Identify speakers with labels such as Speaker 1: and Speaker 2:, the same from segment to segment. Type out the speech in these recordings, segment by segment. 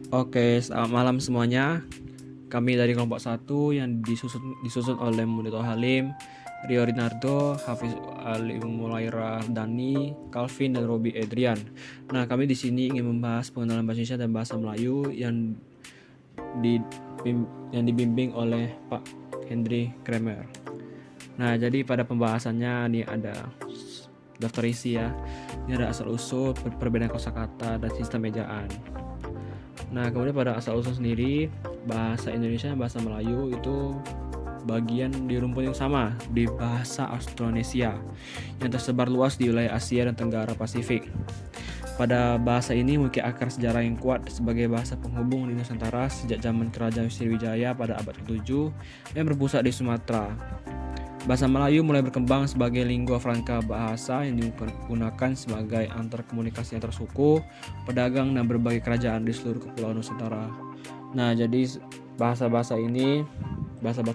Speaker 1: Oke, selamat malam semuanya. Kami dari kelompok 1 yang disusun oleh Munito Halim, Rio Rinardo, Hafiz Ali Mulaira Dani, Calvin dan Robi Adrian. Nah, kami di sini ingin membahas pengenalan bahasa Indonesia dan bahasa Melayu yang dibimbing oleh Pak Henry Kramer. Nah, jadi pada pembahasannya ini ada daftar isi ya. Ini ada asal usul, perbedaan kosakata dan sistem ejaan. Nah, kemudian pada asal-usul sendiri, bahasa Indonesia dan bahasa Melayu itu bagian di rumpun yang sama di bahasa Austronesia yang tersebar luas di wilayah Asia dan Tenggara Pasifik. Pada bahasa ini memiliki akar sejarah yang kuat sebagai bahasa penghubung di Nusantara sejak zaman Kerajaan Sriwijaya pada abad ke-7 yang berpusat di Sumatera. Bahasa Melayu mulai berkembang sebagai lingua franca bahasa yang digunakan sebagai antar komunikasi antar suku, pedagang, dan berbagai kerajaan di seluruh kepulauan Nusantara. Nah, jadi bahasa-bahasa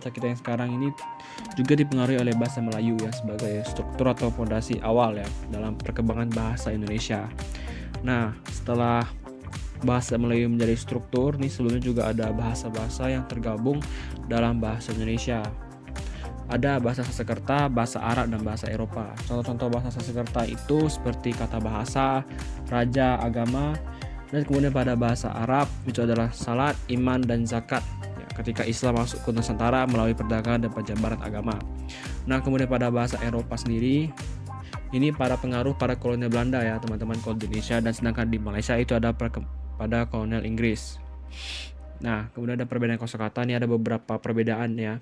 Speaker 1: kita yang sekarang ini juga dipengaruhi oleh bahasa Melayu ya sebagai struktur atau fondasi awal ya dalam perkembangan bahasa Indonesia. Nah, setelah bahasa Melayu menjadi struktur, nih sebelumnya juga ada bahasa-bahasa yang tergabung dalam bahasa Indonesia. Ada bahasa Sanskerta, bahasa Arab, dan bahasa Eropa. Contoh-contoh bahasa Sanskerta itu seperti kata bahasa, raja, agama, dan kemudian pada bahasa Arab itu adalah salat, iman, dan zakat. Ya, ketika Islam masuk ke Nusantara melalui perdagangan dan penjabaran agama. Nah, kemudian pada bahasa Eropa sendiri, ini para pengaruh para kolonial Belanda ya teman-teman kolonial Indonesia, dan sedangkan di Malaysia itu ada pada kolonial Inggris. Nah, kemudian ada perbedaan kosakata, ini ada beberapa perbedaan ya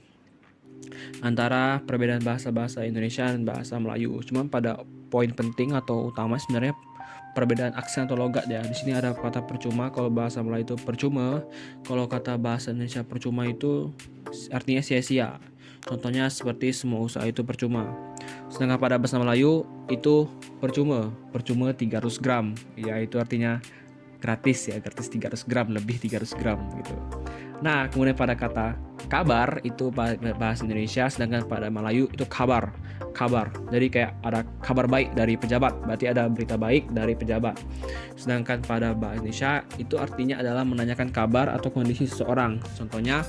Speaker 1: antara perbedaan bahasa-bahasa Indonesia dan bahasa Melayu. Cuman pada poin penting atau utama sebenarnya perbedaan aksen atau logat ya. Di sini ada kata percuma, kalau bahasa Melayu itu percuma, kalau kata bahasa Indonesia percuma itu artinya sia-sia. Contohnya seperti semua usaha itu percuma. Sedangkan pada bahasa Melayu itu percuma 300 gram, ya itu artinya gratis ya, gratis 300 gram, lebih 300 gram gitu. Nah, kemudian pada kata kabar itu bahasa Indonesia, sedangkan pada Melayu itu kabar. Jadi kayak ada kabar baik dari pejabat, berarti ada berita baik dari pejabat. Sedangkan pada bahasa Indonesia itu artinya adalah menanyakan kabar atau kondisi seseorang. Contohnya,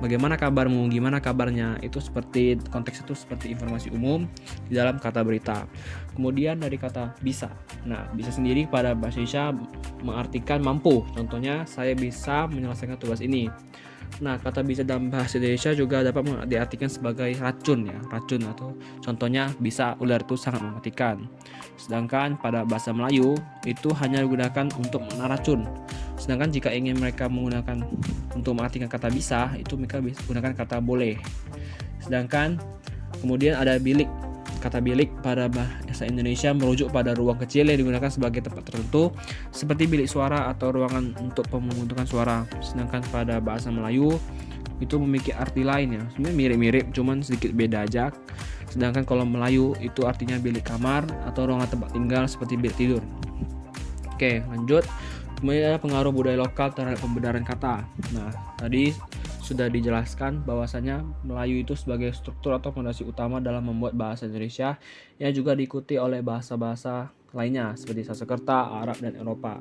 Speaker 1: bagaimana kabarmu, gimana kabarnya, itu seperti konteks itu seperti informasi umum di dalam kata berita. Kemudian dari kata bisa. Nah, bisa sendiri pada bahasa Indonesia mengartikan mampu. Contohnya, saya bisa menyelesaikan tugas ini. Nah, kata bisa dalam bahasa Indonesia juga dapat diartikan sebagai racun ya, racun atau contohnya bisa ular itu sangat mematikan. Sedangkan pada bahasa Melayu itu hanya digunakan untuk racun. Sedangkan jika ingin mereka menggunakan untuk mengartikan kata bisa, itu mereka bisa gunakan kata boleh. Sedangkan kemudian ada bilik. Kata bilik pada bahasa Indonesia merujuk pada ruang kecil yang digunakan sebagai tempat tertentu seperti bilik suara atau ruangan untuk pemungutan suara. Sedangkan pada bahasa Melayu itu memiliki arti lain ya. Sebenarnya mirip-mirip, cuman sedikit beda aja. Sedangkan kalau Melayu itu artinya bilik kamar atau ruangan tempat tinggal seperti bilik tidur. Oke, lanjut. Kemudian ada pengaruh budaya lokal terhadap pembenaran kata. Nah, tadi sudah dijelaskan bahwasanya Melayu itu sebagai struktur atau fondasi utama dalam membuat bahasa Indonesia yang juga diikuti oleh bahasa-bahasa lainnya seperti Sanskerta, Arab, dan Eropa.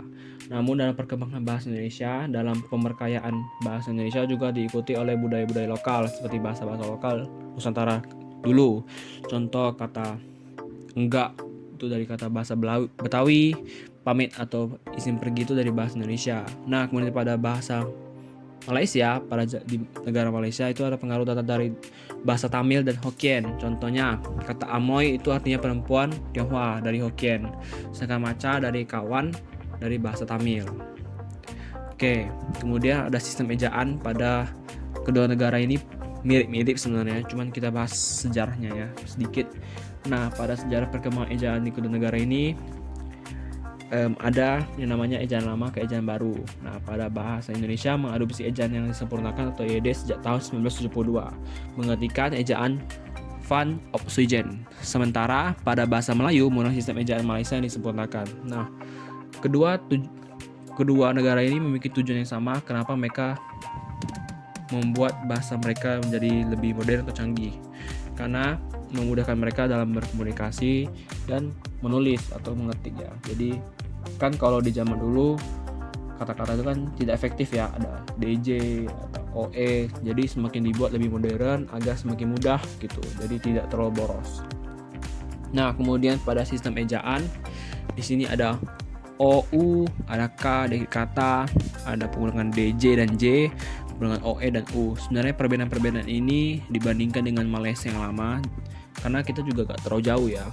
Speaker 1: Namun dalam perkembangan bahasa Indonesia, dalam pemberkayaan bahasa Indonesia juga diikuti oleh budaya-budaya lokal seperti bahasa-bahasa lokal Nusantara dulu. Contoh kata enggak itu dari kata bahasa Betawi, pamit atau izin pergi itu dari bahasa Indonesia. Nah, kemudian pada bahasa Malaysia, di negara Malaysia itu ada pengaruh data dari bahasa Tamil dan Hokkien. Contohnya, kata amoy itu artinya perempuan Tionghoa dari Hokkien. Sedangkan maca dari kawan dari bahasa Tamil. Oke, kemudian ada sistem ejaan pada kedua negara ini mirip-mirip sebenarnya, cuman kita bahas sejarahnya ya sedikit. Nah, pada sejarah perkembangan ejaan di kedua negara ini ada yang namanya ejaan lama ke ejaan baru. Nah, pada bahasa Indonesia mengadopsi ejaan yang disempurnakan atau EYD sejak tahun 1972, mengartikan ejaan Van Opsuyjen. Sementara pada bahasa Melayu menggunakan sistem ejaan Malaysia yang disempurnakan. Nah, kedua negara ini memiliki tujuan yang sama, kenapa mereka membuat bahasa mereka menjadi lebih modern atau canggih. Karena memudahkan mereka dalam berkomunikasi dan menulis atau mengetik ya. Jadi kan kalau di zaman dulu kata-kata itu kan tidak efektif ya, ada DJ atau OE, jadi semakin dibuat lebih modern agar semakin mudah gitu, jadi tidak terlalu boros. Nah, kemudian pada sistem ejaan di sini ada OU, ada K dari kata, ada pengulangan DJ dan J, pengulangan OE dan U. Sebenarnya perbedaan-perbedaan ini dibandingkan dengan Malaysia yang lama, karena kita juga gak terlalu jauh ya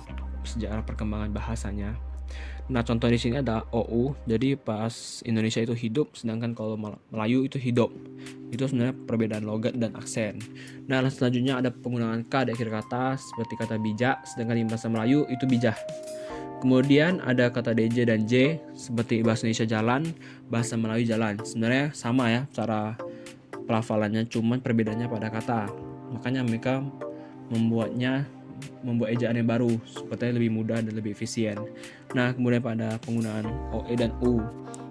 Speaker 1: sejarah perkembangan bahasanya. Nah, contoh di sini ada OU, jadi pas Indonesia itu hidup, sedangkan kalau Melayu itu hidup. Itu sebenarnya perbedaan logat dan aksen. Nah, selanjutnya ada penggunaan K di akhir kata, seperti kata bijak, sedangkan di bahasa Melayu itu bijah. Kemudian ada kata DJ dan J, seperti bahasa Indonesia jalan, bahasa Melayu jalan. Sebenarnya sama ya cara pelafalannya, cuman perbedaannya pada kata. Makanya mereka membuat ejaan yang baru supaya lebih mudah dan lebih efisien. Nah, kemudian pada penggunaan OE dan U,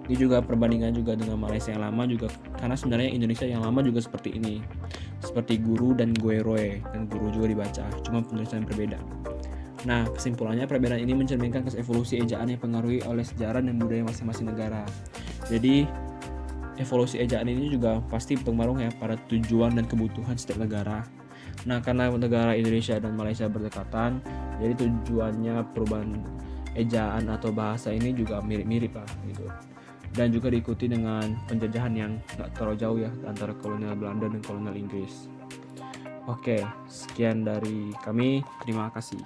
Speaker 1: ini juga perbandingan juga dengan Malaysia yang lama juga, karena sebenarnya Indonesia yang lama juga seperti ini, seperti guru dan gueroe, dan guru juga dibaca, cuma penulisan yang berbeda. Nah, kesimpulannya perbedaan ini mencerminkan evolusi ejaan yang dipengaruhi oleh sejarah dan budaya masing-masing negara. Jadi evolusi ejaan ini juga pasti berpengaruh ya pada tujuan dan kebutuhan setiap negara. Nah, karena negara Indonesia dan Malaysia berdekatan, jadi tujuannya perubahan ejaan atau bahasa ini juga mirip-mirip lah gitu. Dan juga diikuti dengan penjajahan yang gak terlalu jauh ya antara kolonial Belanda dan kolonial Inggris. Oke, sekian dari kami. Terima kasih.